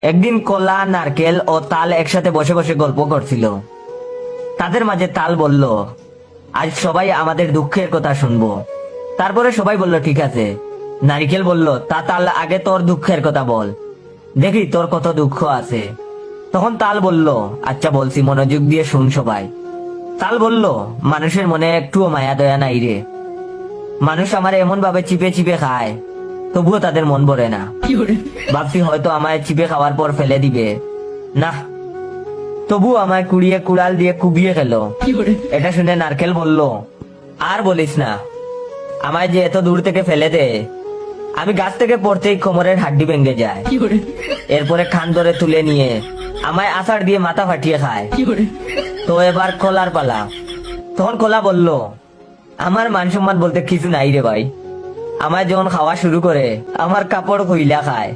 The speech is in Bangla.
একদিন কলা, নারকেল ও তাল একসাথে বসে বসে গল্প করছিল। তাদের মাঝে তাল বলল, আজ সবাই আমাদের দুঃখের কথা শুনবো। তারপরে সবাই বলল ঠিক আছে। নারকেল বলল, তা তাল আগে তোর দুঃখের কথা বল, দেখি তোর কত দুঃখ আছে। তখন তাল বলল, আচ্ছা বলছি, মনোযোগ দিয়ে শুন সবাই। তাল বলল, মানুষের মনে একটুও মায়া দয়া নাই রে। মানুষ আমার এমন ভাবে চিপে চিপে খায়, তবুও তাদের মন ভরে না। ভাবছি হয়তো আমায় চিপে খাওয়ার পর ফেলে দিবে, না, তবু আমায় কুড়িয়ে কুড়াল দিয়ে কুবিয়ে খেলো। এটা শুনে নারকেল বলল, আর বলিস না, আমায় যে এত দূর থেকে ফেলে দে, আমি গাছ থেকে পড়তেই কোমরের হাড্ডি ভেঙে যায়। এরপরে খান ধরে তুলে নিয়ে আমায় আছাড় দিয়ে মাথা ফাটিয়ে খায়। তো এবার কলার পালা। তখন কলা বলল, আমার মান সম্মান বলতে কিছু নাই রে ভাই। আমায় যখন খাওয়া শুরু করে আমার কাপড় খুইলা খায়।